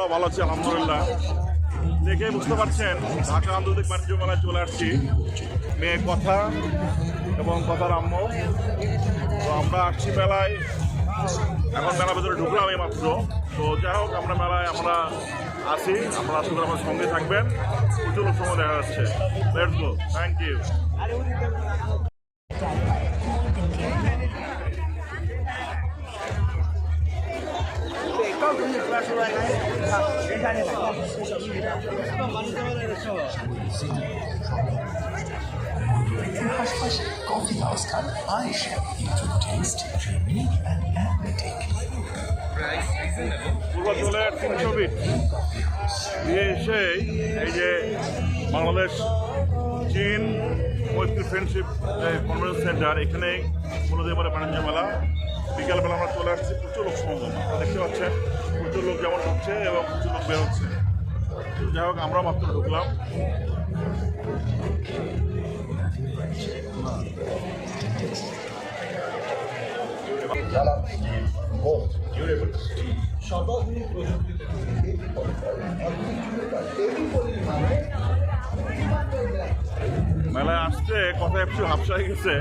আমরাও ভালো আছি আলহামদুলিল্লাহ। দেখে বুঝতে পারছেন ঢাকা আন্তর্জাতিক বাণিজ্য মেলায় চলে আসছি, মেয়ে কথা এবং কথার আম্মু। তো আমরা আসছি মেলায়, এখন মেলার ভেতরে ঢুকলাম এই মাত্র। তো যাই হোক, আমরা মেলায় আমরা আসি, আমরা আশা করি আমার সঙ্গে থাকবেন। প্রচুর সময় দেখা যাচ্ছে। Let's go, thank you. পাশাপাশি কফি হাউস খান আয়েশা একটু টেস্ট ক্রিমি অ্যান্ড অ্যাথলেটিক পূর্বাঞ্চলে 300 ফিট দিয়ে এসে এই যে বাংলাদেশ চীন মৈত্রী ফ্রেন্ডশিপ কনভেনশন সেন্টার, এখানেই মূলত এবারে বাণিজ্য মেলা। বিকালবেলা আমরা চলে আসছি, প্রচুর লোক সমাগম দেখতে পাচ্ছেন। প্রচুর লোক যেমন ঢুকছে এবং প্রচুর লোক বেরোচ্ছে। যাই হোক, আমরা মাত্র ঢুকলাম। মেলায় আসতে কথা একটু হাফসা হয়ে গেছে।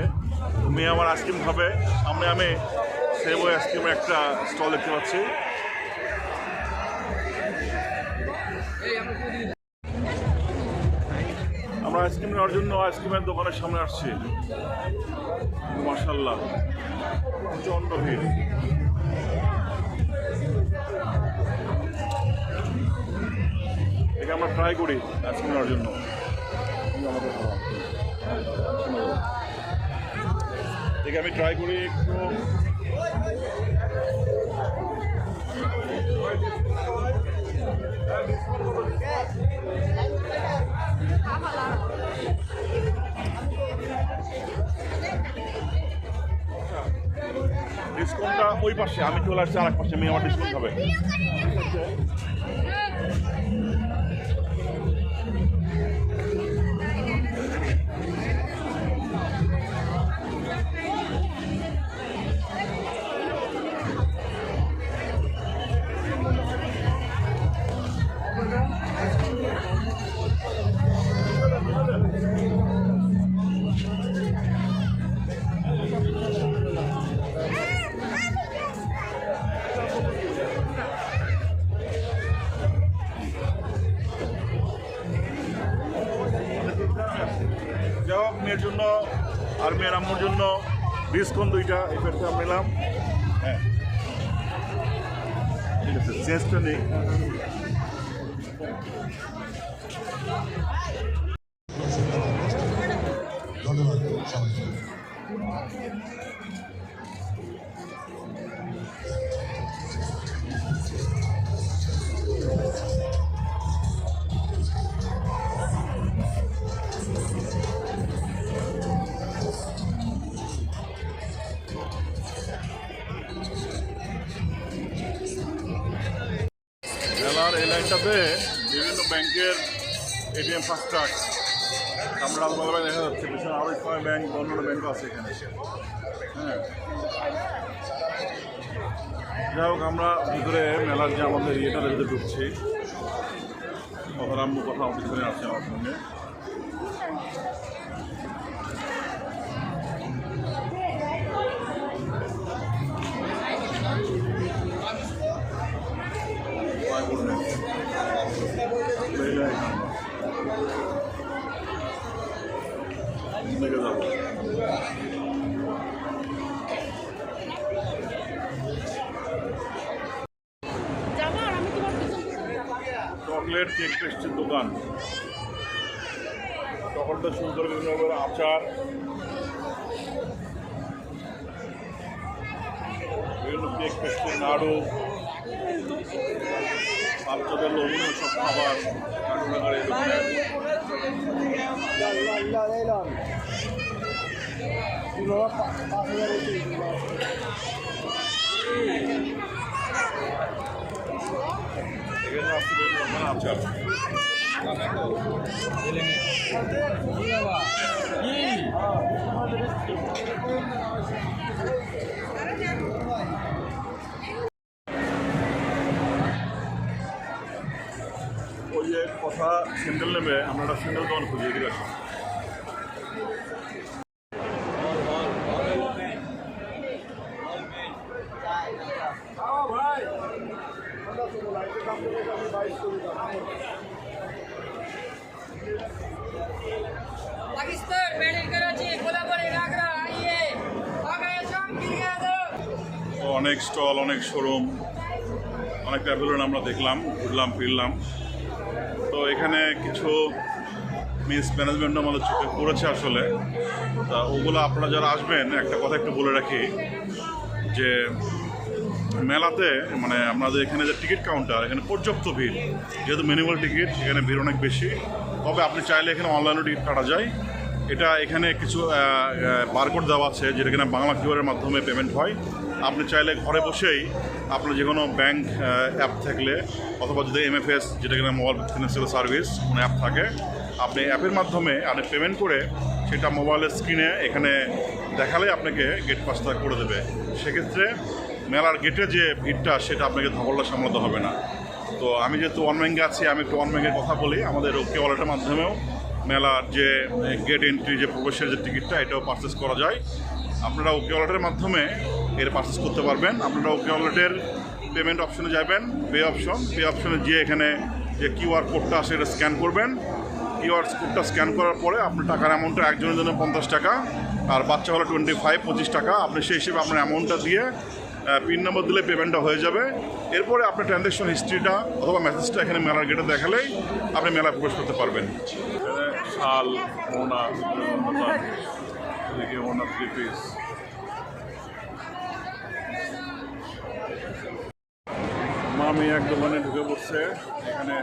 মেয়ে আমার আইসক্রিম খাবে, সামনে আমি সেব আইসক্রিমের একটা স্টল দেখতে পাচ্ছি। আমরা আইসক্রিম নেওয়ার জন্য আইসক্রিমের দোকানের সামনে আসছি। মাশাআল্লাহ, প্রচণ্ড ভিড়। এটা আমরা ট্রাই করি আইসক্রিম নেওয়ার জন্য। দেখে আমি ট্রাই করি একটু। ডিসকাউন্টটা ওই পাশে, আমি চলে আসছি আর এক পাশে, মেয়ে আমার ডিসকাউন্ট হবে। যাই হোক, মেয়ের জন্য আর মেয়ের আম্মুর জন্য ডিসকাউন্ট দুইটা এই পেটে আমি নিলাম। হ্যাঁ, ঠিক আছে, চেঞ্জটা নেই। ধন্যবাদ। মেলার এই লাইনটাতে বিভিন্ন ব্যাংকের এটিএম ফাস্ট্রাক আমরা আলাদাভাবে দেখা যাচ্ছে। পিছনে আরও ইসলামী ব্যাংক, অন্যান্য ব্যাংকও আছে এখানে। হ্যাঁ, যাই হোক, আমরা ভিতরে মেলার যে আমাদের ইয়েটার ভিতরে ঢুকছি। কথার কথা পিছনে আছে আমার সঙ্গে। চকলেট কেক পেস্ট্রির দোকান, চকলেটটা শুরু করে বিভিন্ন রকমের আচার, বিভিন্ন কেক পেস্ট্রি, নাড়ু, বাচ্চাদের লোভনীয় সব খাবার কাঠুরাগার এই দোকানে। এখানে আসছে বিভিন্ন রকমের আচার। স্যান্ডেল নেবে, আমরা একটা স্যান্ডেল দোকান খুঁজি, এদিকে আসুন। पाकिस्तान मेड इन कराची कोलापुर आगरा आइए आ गए शाम गिर गया तो তো অনেক স্টল, অনেক শোরুম, অনেক প্যাভিলিয়ন আমরা দেখলাম, ঘুরলাম ফিরলাম। তো এখানে কিছু মিসম্যানেজমেন্ট আমাদের চোখে পড়েছে আসলে। তা ওগুলো আপনারা যারা আসবেন, একটা কথা একটু বলে রাখি যে মেলাতে মানে আপনাদের এখানে যে টিকিট কাউন্টার, এখানে পর্যাপ্ত ভিড়, যেহেতু ম্যানুয়াল টিকিট এখানে ভিড় অনেক বেশি। তবে আপনি চাইলে এখানে অনলাইনেও টিকিট কাটা যায়। এটা এখানে কিছু বারকোড দেওয়া আছে, যেটা কিনা বাংলা কিউআরের মাধ্যমে পেমেন্ট হয়। আপনি চাইলে ঘরে বসেই আপনার যে কোনো ব্যাঙ্ক অ্যাপ থাকলে, অথবা যদি এমএফএস, যেটা কিনা মোবাইল ফিনান্সিয়াল সার্ভিস কোনো অ্যাপ থাকে, আপনি অ্যাপের মাধ্যমে আপনি পেমেন্ট করে সেটা মোবাইলের স্ক্রিনে এখানে দেখালে আপনাকে গেট পাসটা করে দেবে। সেক্ষেত্রে মেলার গেটে যে ভিড়টা, সেটা আপনাকে ধকলটা সামলাতে হবে না। তো আমি যেহেতু ওয়ানব্যাঙ্কে আছি, আমি একটু ওয়ানব্যাঙ্কের কথা বলি। আমাদের ওকে ওয়ালেটের মাধ্যমেও মেলার যে গেট এন্ট্রি, যে প্রবেশের যে টিকিটটা, এটাও পারচেস করা যায়। আপনারা ওকে ওয়ালেটের মাধ্যমে এর পারচেস করতে পারবেন। আপনারা ওকে ওয়ালেটের পেমেন্ট অপশনে যাবেন, পে অপশনে গিয়ে এখানে যে কিউআর কোডটা আছে এটা স্ক্যান করবেন। কিউআর কোডটা স্ক্যান করার পরে আপনার টাকার অ্যামাউন্টটা একজনের জন্য 50 টাকা, আর বাচ্চা হলো 25 টাকা। আপনি সেই হিসেবে আপনার অ্যামাউন্টটা দিয়ে পিন নম্বর দিলে পেমেন্টটা হয়ে যাবে। এরপরে আপনার ট্রানজ্যাকশন হিস্ট্রিটা অথবা মেসেজটা এখানে মেলার গেটে দেখালেই আপনি মেলায় প্রবেশ করতে পারবেন। শাল, ওনা, ওনা 3 পিস। মামি এক দোকানে ঢুকে পড়ছে, এখানে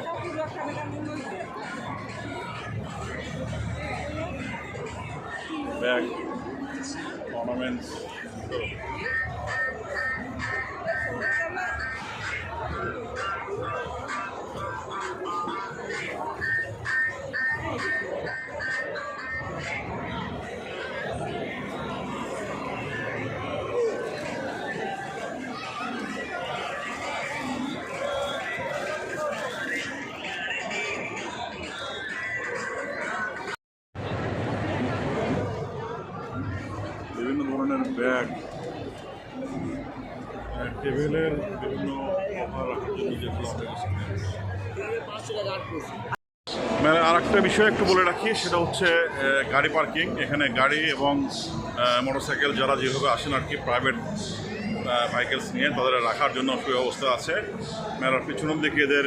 ব্যাগ, অর্নামেন্টস। বিভিন্ন ধরনের ব্যাগ, টেবিলের বিভিন্ন কভার রাখার জন্য যেগুলো মানে আর একটা বিষয় একটু বলে রাখি, সেটা হচ্ছে গাড়ি পার্কিং। এখানে গাড়ি এবং মোটরসাইকেল যারা যেভাবে আসেন আর কি, প্রাইভেট ভেহিকেলস নিয়ে, তাদের রাখার জন্য সুব্যবস্থা আছে। মেলার পিছনের দিকে এদের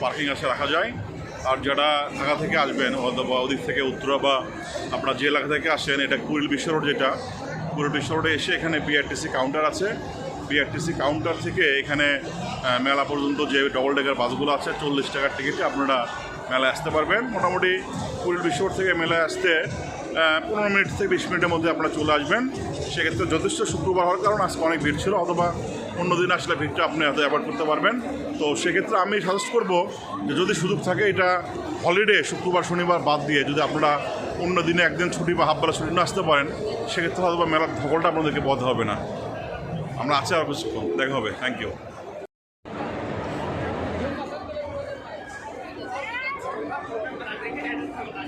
পার্কিং আসে রাখা যায়। আর যারা ঢাকা থেকে আসবেন অথবা ওদিক থেকে উত্তরা বা আপনারা যে এলাকা থেকে আসেন, এটা কুড়িল বিশ্ব রোড, যেটা কুড়িল বিশ্ব রোডে এসে এখানে বিআরটিসি কাউন্টার আছে। বিআরটিসি কাউন্টার থেকে এখানে মেলা পর্যন্ত যে ডবল ডেকার বাসগুলো আছে, 40 টাকার টিকিটে আপনারা মেলায় আসতে পারবেন। মোটামুটি কুড়িল বিশ্ব রোড থেকে মেলায় আসতে 15 মিনিট থেকে 20 মিনিটের মধ্যে আপনারা চলে আসবেন। সেক্ষেত্রে যথেষ্ট শুক্রবার হওয়ার কারণ আজকে অনেক ভিড় ছিল, অথবা অন্য দিন আসলে ভিড়টা আপনি হয়তো অ্যাভয়েড করতে পারবেন। তো সেক্ষেত্রে আমি সাজেস্ট করবো যে যদি সুযোগ থাকে, এটা হলিডে শুক্রবার শনিবার বাদ দিয়ে যদি আপনারা অন্য দিনে একদিন ছুটি বা হাফবেলা ছুটি না আসতে পারেন, সেক্ষেত্রে হয়তো বা মেলার ধকলটা আপনাদেরকে বধ হবে না। আমরা আছি আর কিছুক্ষণ, দেখা হবে। Thank you.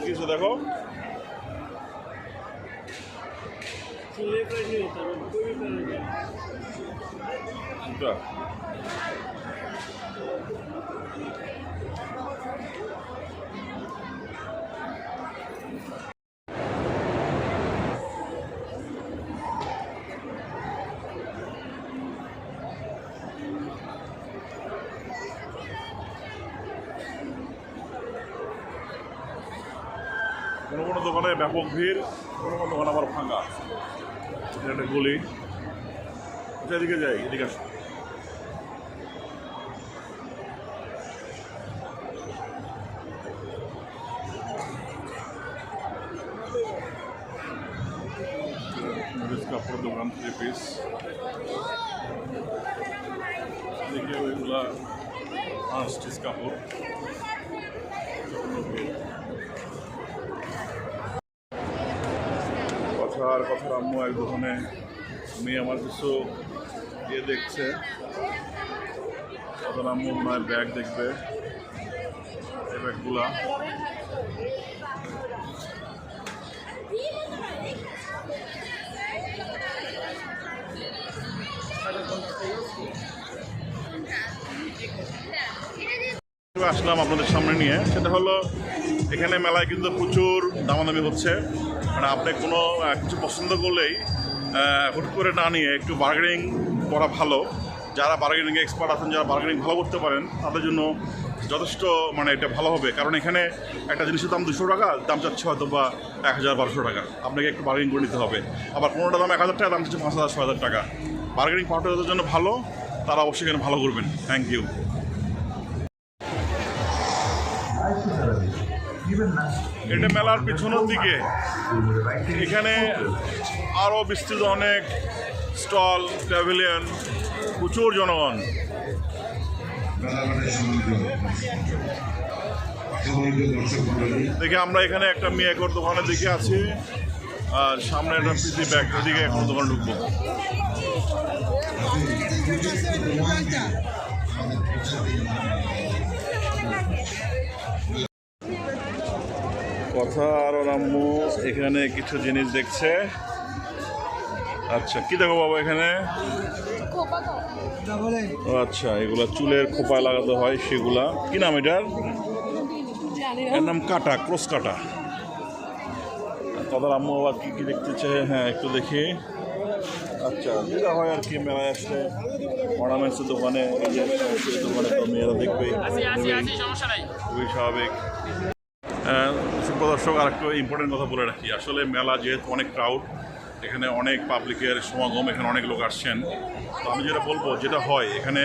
কিছু দেখো, কোনো কোনো দোকানে ব্যাপক ভিড়, কোনো কোনো দোকান আবার ফাঁকা। এটা একটা গলি, এদিকে যাই, এদিকে আসো। কাপড়ের দোকান 3 পিস, এদিকে ওইগুলা আনস্টিচ কাপড়। কথার আম্মু এক দোকানে মেয়ে আমার কিছু ইয়ে দেখছে। কথার আম্মু মনে হয় ব্যাগ দেখবে, এই ব্যাগগুলা আসলাম আপনাদের সামনে নিয়ে, সেটা হলো এখানে মেলায় কিন্তু প্রচুর দামাদামি হচ্ছে। মানে আপনি কোনো কিছু পছন্দ করলেই হুট করে না নিয়ে একটু বার্গেনিং করা ভালো। যারা বার্গেনিং এক্সপার্ট আছেন, যারা বার্গেনিং ভালো করতে পারেন, তাদের জন্য যথেষ্ট মানে এটা ভালো হবে। কারণ এখানে একটা জিনিসের দাম 200 টাকা, দাম চাচ্ছে হয়তো বা 1000-1200 টাকা। আপনাকে একটু বার্গেনিং করে নিতে হবে। আবার কোনোটা দাম 1000 টাকা, দাম চাচ্ছে 5000-6000 টাকা। বার্গেনিং পাওয়াটা তাদের জন্য ভালো, তারা অবশ্যই এখানে ভালো করবেন। Thank you. এটা মেলার পিছনের দিকে, এখানে আরও বিস্তৃত অনেক স্টল, প্যাভিলিয়ন, প্রচুর জনগণ। দেখে আমরা এখানে একটা মেয়েকর দোকানের দিকে আছি, আর সামনে একটা পিসি ব্যাগ, ওদিকে এখন দোকান ঢুকবো। কথা আর আম্মু এখানে কিছু জিনিস দেখছে। আচ্ছা, কি দেখো বাবা এখানে? ও আচ্ছা, এগুলা চুলের খোপায় লাগাতে হয়, সেগুলা কি নাম এটার? এর নাম কাটা, ক্রস কাটা। কথা আম্মু আবার কি কি দেখতেছে? হ্যাঁ, একটু দেখি। আচ্ছা, যেটা হয় আর কি মেলায় আসলে অর্নামেন্টসের দোকানে, এই যে দোকানে তো মেয়েরা দেখবেই, খুবই স্বাভাবিক। সুপ্রদর্শক, আর একটু ইম্পর্টেন্ট কথা বলে রাখি। আসলে মেলা যেহেতু অনেক ক্রাউড, এখানে অনেক পাবলিকের সমাগম, এখানে অনেক লোক আসছেন। তো আমি যেটা বলবো, যেটা হয় এখানে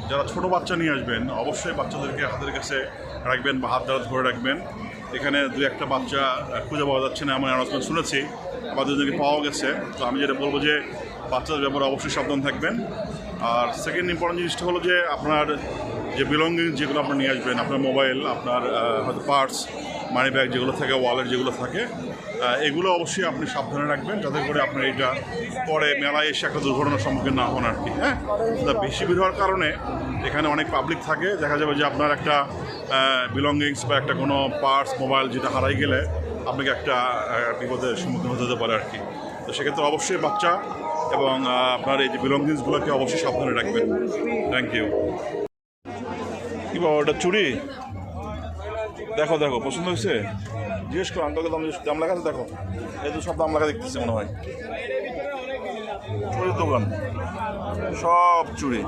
যারা ছোট বাচ্চা নিয়ে আসবেন, অবশ্যই বাচ্চাদেরকে হাতের কাছে রাখবেন বা হাত দ্বারা ধরে রাখবেন। এখানে 2-1টা বাচ্চা খুঁজে পাওয়া যাচ্ছে না, আমার অ্যানাউন্সমেন্ট শুনেছি, আবার দুজনকে পাওয়া গেছে। তো আমি যেটা বলবো যে বাচ্চাদের ব্যাপারে অবশ্যই সাবধান থাকবেন। আর সেকেন্ড ইম্পর্টেন্ট জিনিসটা হলো যে আপনার যে বিলঙ্গিং যেগুলো আপনার নিয়ে আসবেন, আপনার মোবাইল, আপনার হয়তো পার্টস, মানি ব্যাগ যেগুলো থাকে, ওয়ালেট যেগুলো থাকে, এগুলো অবশ্যই আপনি সাবধানে রাখবেন, যাতে করে আপনার এটা পরে মেলায় এসে একটা দুর্ঘটনার সম্মুখীন না হন আর কি। হ্যাঁ, বেশি ভিড় হওয়ার কারণে এখানে অনেক পাবলিক থাকে, দেখা যাবে যে আপনার একটা বিলঙ্গিংস বা একটা কোনো পার্টস, মোবাইল যেটা হারাই গেলে আপনাকে একটা বিপদের সম্মুখীন হতে পারে আর কি। তো সেক্ষেত্রে অবশ্যই বাচ্চা এবং আপনার এই যে বিলঙ্গিংসগুলোকে অবশ্যই সাবধানে রাখবেন। Thank you. কি বাবা, ওটা চুড়ি? দেখো দেখো, পছন্দ হয়েছে? জিজ্ঞেস করো আঙ্কালকে, দাম লেখা আছে দেখো। এই তো সব দাম লেখা দেখতেছে মনে হয়। চুড়ির দোকান, সব চুড়ি।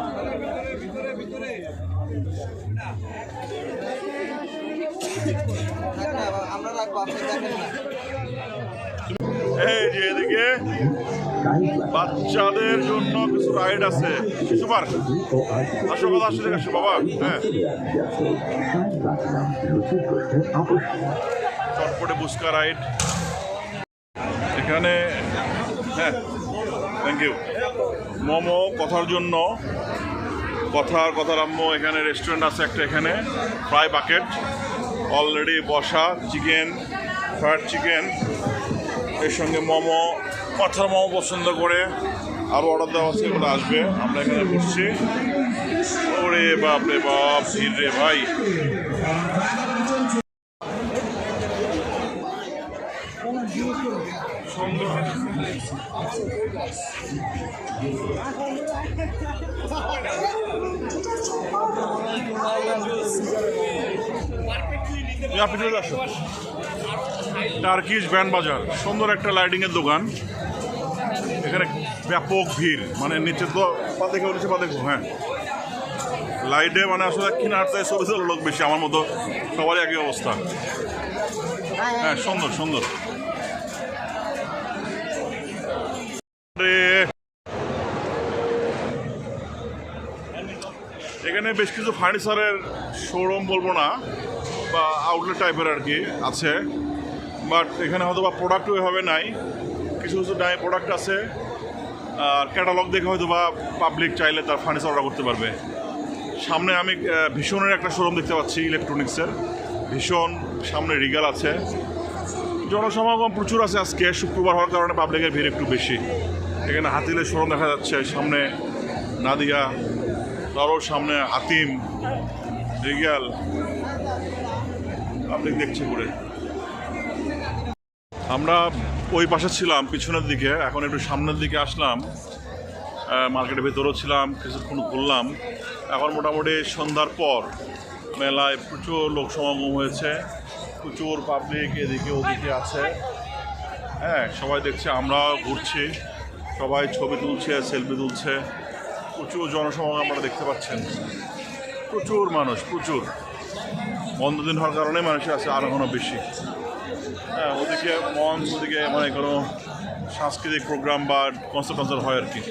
এই যে এদিকে বাচ্চাদের জন্য কিছু রাইড আছে, শিশু পার্ক। আসো কথা, আসলে আসো বাবা। হ্যাঁ, চটপটে বুস্কা রাইড এখানে। হ্যাঁ, থ্যাংক ইউ। মোমো কথার জন্য, কথার আম্মু এখানে রেস্টুরেন্ট আছে একটা, এখানে ফ্রাই বাকেট অলরেডি বসা, চিকেন, ফ্রাইড চিকেন, এর সঙ্গে মোমো। কথার মোমো পছন্দ করে আরও অর্ডার দেওয়া আছে, এগুলো আসবে। আমরা এখানে বসছি। ওরে বাপ রে বাপ, ভিড় রে ভাই। টার্কিশ ব্যান্ড বাজার, সুন্দর একটা লাইটিংয়ের দোকান। এখানে ব্যাপক ভিড়, মানে নিচে তো পা দেখে বলেছে, পা দেখো। হ্যাঁ, লাইটে মানে আসলে কিনারটায় ছবি তোলার লোক বেশি, আমার মতো সবারই একই অবস্থা। হ্যাঁ, সুন্দর সুন্দর। এখানে বেশ কিছু ফার্নিচারের শোরুম বলবো না, বা আউটলেট টাইপের আর কি আছে, বাট এখানে হয়তো বা প্রোডাক্ট ওইভাবে নাই। কিছু কিছু প্রোডাক্ট আছে, আর ক্যাটালগ দেখে হয়তো বা পাবলিক চাইলে তার ফার্নিচার অর্ডার করতে পারবে। সামনে আমি ভীষণের একটা শোরুম দেখতে পাচ্ছি, ইলেকট্রনিক্সের। ভীষণ সামনে রিগাল আছে। জনসমাগম প্রচুর আছে আজকে, শুক্রবার হওয়ার কারণে পাবলিকের ভিড় একটু বেশি। এখানে হাতিলের শোরুম দেখা যাচ্ছে, সামনে নাদিয়া, তারও সামনে হাতিম, রিগাল, পাবলিক দেখছে ঘুরে। আমরা ওই পাশে ছিলাম পিছনের দিকে, এখন একটু সামনের দিকে আসলাম। মার্কেটের ভেতরেও ছিলাম, কিছুক্ষণ ঘুরলাম। এখন মোটামুটি সন্ধ্যার পর মেলায় প্রচুর লোক সমাগম হয়েছে, প্রচুর পাবলিক এদিকে ওদিকে আছে। হ্যাঁ, সবাই দেখছে, আমরাও ঘুরছি, সবাই ছবি তুলছে, সেলফি তুলছে। প্রচুর জনসমাগম আপনারা দেখতে পাচ্ছেন, প্রচুর মানুষ, প্রচুর। বন্ধ দিন হওয়ার কারণে মানুষের আছে আরও ঘন বেশি। হ্যাঁ, ওদিকে মঞ্চ, ওদিকে মানে কোনো সাংস্কৃতিক প্রোগ্রাম বা কনসার্ট হয় আর কি।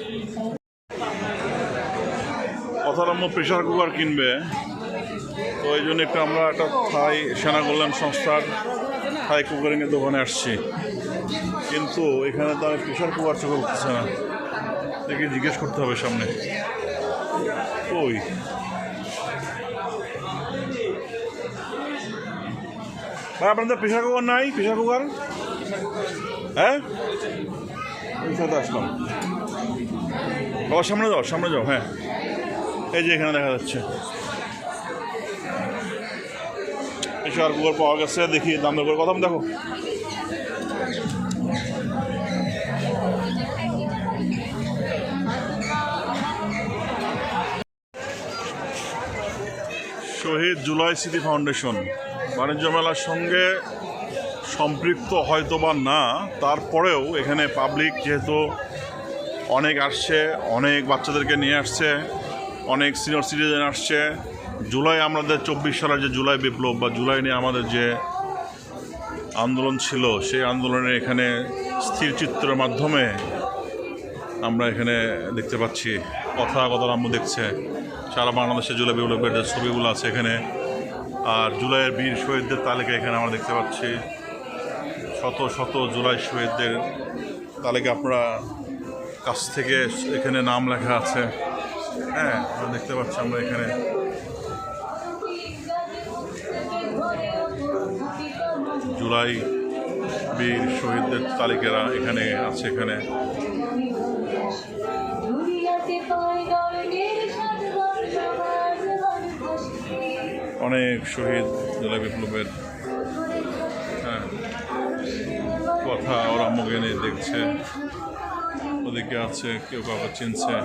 কথারম্য প্রেশার কুকার কিনবে, তো এই জন্য একটু আমরা একটা থাই সেনা কল্যাণ সংস্থার থাই কুকারিংয়ের দোকানে আসছি, কিন্তু এখানে তো আমি প্রেশার কুকার চোখে উঠতেছে না। দেখি জিজ্ঞেস করতে হবে সামনে। ওই ভাই, আপনাদের প্রেশার কুকার নাই? Pressure cooker? হ্যাঁ, ওই সাথে আসলাম। বাবা সামনে যাও, সামনে যাও। হ্যাঁ, এই যে এখানে দেখা যাচ্ছে প্রেশার কুকার পাওয়া গেছে। দেখি দাম দর করে কথা দেখো। শহীদ জুলাই স্মৃতি ফাউন্ডেশন বাণিজ্য মেলার সঙ্গে সম্পৃক্ত হয়তো বা না, তারপরেও এখানে পাবলিক যেহেতু অনেক আসছে, অনেক বাচ্চাদেরকে নিয়ে আসছে, অনেক সিনিয়র সিটিজেন আসছে। জুলাই আমাদের 24 সালের যে জুলাই বিপ্লব বা জুলাই নিয়ে আমাদের যে আন্দোলন ছিল, সেই আন্দোলনের এখানে স্থির চিত্রের মাধ্যমে আমরা এখানে দেখতে পাচ্ছি। কথারাম্য দেখছে, সারা বাংলাদেশে জুলাই বিপ্লবের যে ছবিগুলো আছে এখানে। আর জুলাইয়ের বীর শহীদদের তালিকা এখানে আমরা দেখতে পাচ্ছি, শত শত জুলাই শহীদদের তালিকা আপনারা কাছ থেকে এখানে নাম লেখা আছে। হ্যাঁ, আমরা দেখতে পাচ্ছি আমরা এখানে। জুলাই বীর শহীদদের তালিকা এখানে আছে। এখানে অনেক শহীদ জুলাই বিপ্লবের। হ্যাঁ, কথা ওরা মুখে নিয়ে দেখছে, ওদিকে আছে, কেউ কাউকে চিনছে।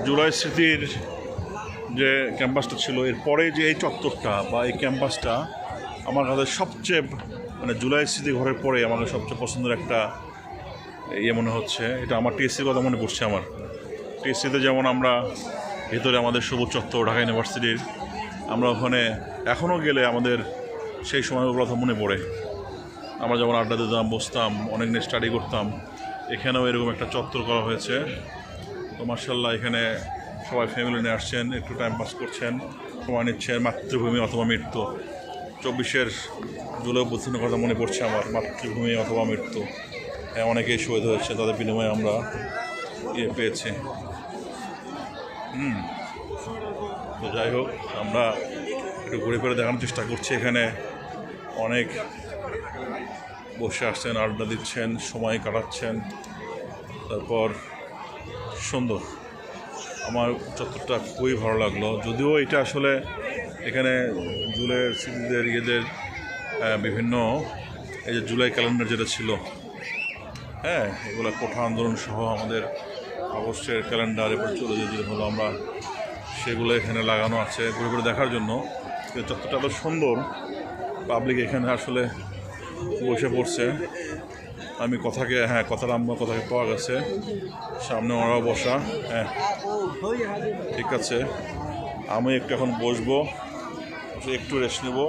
জুলাই স্মৃতির যে ক্যাম্পাসটা ছিল, এরপরে যে এই চত্বরটা বা এই ক্যাম্পাসটা আমার কাছে সবচেয়ে মানে জুলাই স্মৃতি ঘরের পরে আমাকে সবচেয়ে পছন্দের একটা মনে হচ্ছে। এটা আমার টিএসসির কথা মনে পড়ছে। আমার টিএসসিতে যেমন আমরা ভেতরে আমাদের সবুজ চত্বর, ঢাকা ইউনিভার্সিটির, আমরা ওখানে এখনও গেলে আমাদের সেই সময়গুলোর কথা মনে পড়ে। আমরা যেমন আড্ডা দিতাম, বসতাম, অনেক দিন স্টাডি করতাম। এখানেও এরকম একটা চত্বর করা হয়েছে। তো মার্শাল্লাহ, এখানে সবাই ফ্যামিলি নিয়ে আসছেন, একটু টাইম পাস করছেন, সময় নিচ্ছেন। মাতৃভূমি অথবা মৃত্যু, 24-এর জুলাই অভ্যুত্থানের কথা মনে পড়ছে আমার। মাতৃভূমি অথবা মৃত্যু, হ্যাঁ, অনেকেই শহীদ হয়েছে, তাদের বিনিময়ে আমরা পেয়েছি। তো যাই হোক, আমরা একটু ঘুরে ফিরে দেখানোর চেষ্টা করছি। এখানে অনেক বসে আসছেন, আড্ডা দিচ্ছেন, সময় কাটাচ্ছেন। তারপর সুন্দর, আমার চত্বরটা খুবই ভালো লাগলো। যদিও এটা আসলে এখানে জুলাইয়ের স্মৃতিদের বিভিন্ন এই যে জুলাই ক্যালেন্ডার যেটা ছিল, হ্যাঁ, এগুলো কোঠা আন্দোলন সহ আমাদের আগস্টের ক্যালেন্ডার এবার চলে যেতে হলো, আমরা সেগুলো এখানে লাগানো আছে ঘুরে ঘুরে দেখার জন্য। চত্বরটা এত সুন্দর, পাবলিক এখানে আসলে বসে পড়ছে। আমি কথাকে, হ্যাঁ, কথাকে পাওয়া গেছে, সামনে ওরাও বসা। হ্যাঁ, ঠিক আছে, আমি একটু এখন বসবো, একটু রেস্ট নেব।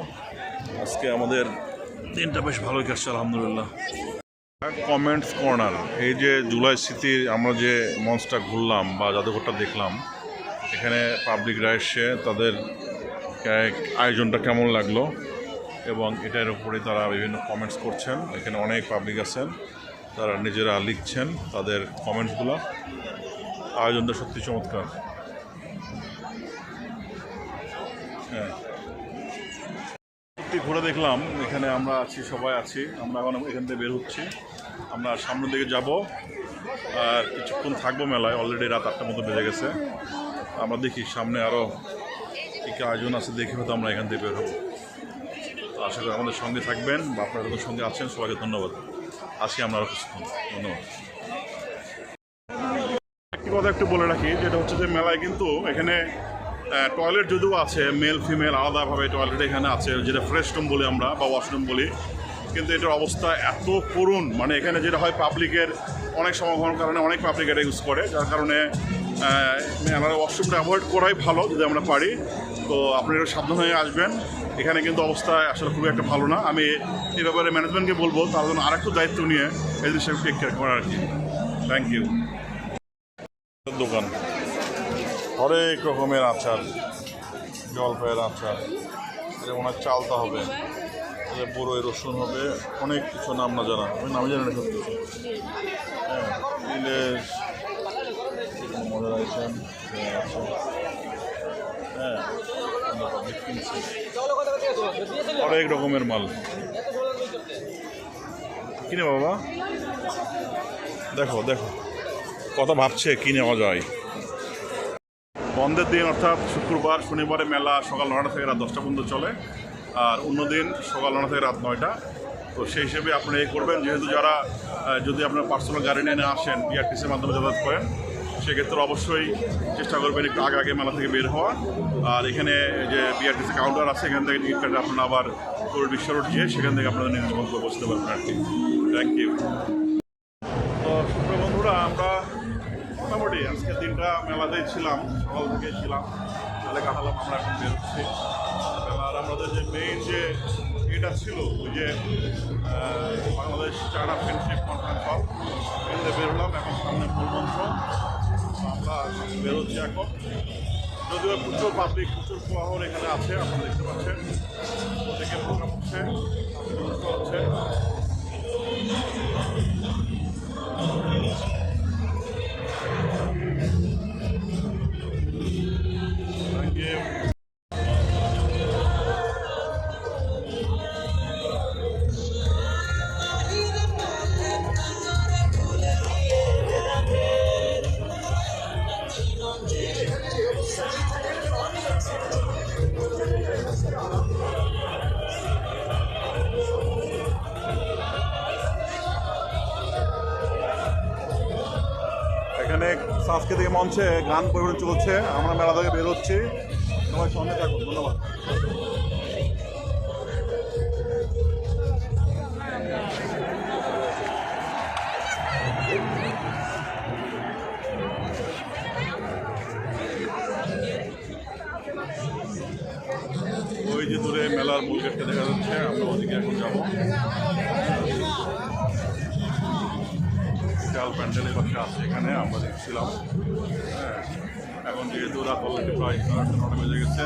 আজকে আমাদের দিনটা বেশ ভালোই কাটছে আলহামদুলিল্লাহ। কমেন্টস কর্নার, এই যে জুলাই স্মৃতির আমরা যে মঞ্চটা ঘুরলাম বা জাদুঘরটা দেখলাম, এখানে পাবলিকরা এসে তাদের আয়োজনটা কেমন লাগলো এবং এটার উপরে তারা বিভিন্ন কমেন্টস করছেন। এখানে অনেক পাবলিক আছেন, তারা নিজেরা লিখছেন তাদের কমেন্টসগুলো। আয়োজনটা সত্যি চমৎকার। হ্যাঁ, সত্যি ঘুরে দেখলাম। এখানে আমরা আছি, সবাই আছি। আমরা এখন এখান থেকে বের হচ্ছি, আমরা সামনের দিকে যাব। আর কিছুক্ষণ থাকবো মেলায়, অলরেডি রাত 8টার মতো বেজে গেছে। আমরা দেখি সামনে আরও কী কী আয়োজন আছে, দেখে হয়তো আমরা এখান থেকে বের হবো। আশা করি আমাদের সঙ্গে থাকবেন বা আপনারা যখন সঙ্গে আছেন সবাইকে ধন্যবাদ। আসি আমরা আরও কিছুক্ষণ। ধন্যবাদ। একটি কথা একটু বলে রাখি, যেটা হচ্ছে যে মেলায় কিন্তু এখানে টয়লেট যদিও আছে, মেল ফিমেল আলাদাভাবে টয়লেট এখানে আছে, যেটা ফ্রেশ রুম বলি আমরা বা ওয়াশরুম বলি, কিন্তু এটার অবস্থা এত করুণ, মানে এখানে যেটা হয় পাবলিকের অনেক সমাগমের কারণে অনেক পাবলিক এটা ইউজ করে, যার কারণে মেলার ওয়াশরুমটা অ্যাভয়েড করাই ভালো যদি আমরা পারি। তো আপনারা একটু সাবধান হয়ে আসবেন। এখানে কিন্তু অবস্থা আসলে খুবই একটা ভালো না। আমি এই ব্যাপারে ম্যানেজমেন্টকে বলবো তার জন্য আরেকটু দায়িত্ব নিয়ে এই জিনিসটা টেক কেয়ার করার আর কি। Thank you. দোকান হরেক রকমের আচার, জলপাইয়ের আচার, এটা অনেক চালতা হবে, বড়ই রসুন হবে, অনেক কিছু নাম না জানা, আমি নামই জানি না সব কিছু। হ্যাঁ, ইলিশ, মজার আইটেম আছে। হ্যাঁ, অনেক রকমের মাল কিনে বাবা, দেখো দেখো কথা ভাবছে কি নেওয়া যায়। বন্ধের দিন অর্থাৎ শুক্রবার শনিবারে মেলা সকাল 9টা থেকে রাত 10টা পর্যন্ত চলে, আর অন্য দিন সকাল 9টা থেকে রাত 9টা। তো সেই হিসেবে আপনি এই করবেন, যেহেতু যারা যদি আপনার পার্সোনাল গাড়ি নিয়ে আসেন বিআরটিসির মাধ্যমে যাতায়াত করেন, সেক্ষেত্রে অবশ্যই চেষ্টা করবেন একটু আগে আগে মেলা থেকে বের হওয়া। আর এখানে যে বিআরটিসি কাউন্টার আছে, এখান থেকে টিকিট কাটে আপনারা আবার পুরো বিশ্ব রোড গিয়ে সেখান থেকে আপনাদের নিজের গন্তব্যে বসতে পারবেন আর কি। Thank you. তো সুপ্রিয় বন্ধুরা, আমরা মোটামুটি আজকে দিনটা মেলাতেই ছিলাম, সকাল থেকে ছিলাম, মেলা কাটালাম। আমরা এখন বেরোচ্ছি। আর আমাদের যে মেইন যে এটা ছিল ওই যে Bangladesh China friendship conference hall, এখানে বেরোলাম। এখন সামনে মূলমন্ত্র, আমরা বেরোচ্ছি এখন। যদিও প্রচুর পাবলিক, প্রচুর কোলাহল এখানে আছে, আপনারা দেখতে পাচ্ছেন। ওদিকে প্রোগ্রাম হচ্ছে, হচ্ছে। এখানে সাংস্কৃতিক মঞ্চে গান পরিবেশন চলছে, আমরা মেলা থেকে বেরোচ্ছি। সবাই সঙ্গে থাকুন, ধন্যবাদ। ওই যে দূরে মেলার মূল গেটটা দেখা যাচ্ছে, আমরা ওদিকে এখন যাবো। বিশাল প্যান্ডেলের পাশে আছে, এখানে আমরা দেখছিলাম। হ্যাঁ, এখন যেহেতু রাত অলরেডি প্রায় 9টা বেজে গেছে,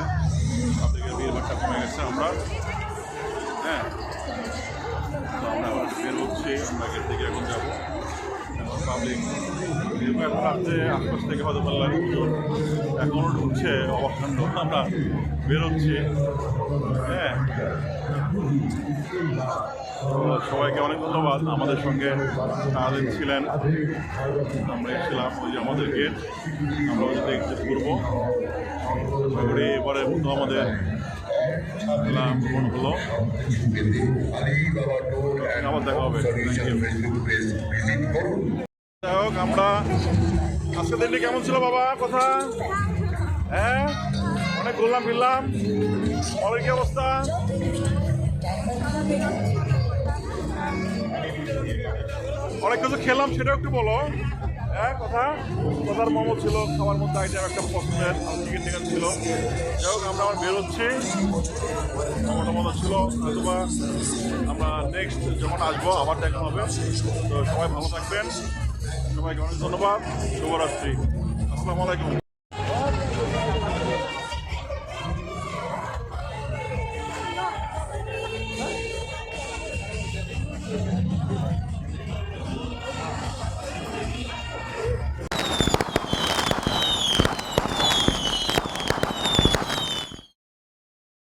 আপনাদের ভিড় ভাড়টা কমে গেছে। আমরা হ্যাঁ, আমরা এখন বের হচ্ছি, আমরা গেট থেকে এখন যাবো। এখন পাবলিক এখন রাত্রে আশপাশ থেকে হয়তো ভালো লাগে, এখনও ঢুকছে অবাকাণ্ড। আমরা বেরোচ্ছি। হ্যাঁ, সবাইকে অনেক ধন্যবাদ আমাদের সঙ্গে সারাদিন ছিলেন। আমরা এসেছিলাম ওই যে আমাদের গেট, আমরা ওই এক্সিট করবো। এবারে মতো আমাদের ভ্রমণ হলো, আবার দেখা হবে। যাই হোক, আমরা আজকের দিনটি কেমন ছিল বাবা? কথা হ্যাঁ, অনেক ঘুরলাম ফিরলাম। অনেক কি অবস্থা? অনেক কিছু খেলাম, সেটাও একটু বলো। হ্যাঁ, কথার মোমো ছিল, খাবার মধ্যে আইটেম একটা পছন্দের, চিকেন টিকেন ছিল। যাই হোক, আমরা আবার বেরোচ্ছি। মোমোটা মতো ছিল, হয়তোবা আমরা নেক্সট যখন আসবো আবার দেখা হবে। তো সবাই ভালো থাকবেন, সবাইকে অনেক ধন্যবাদ। শুভরাত্রি, আসসালামু আলাইকুম।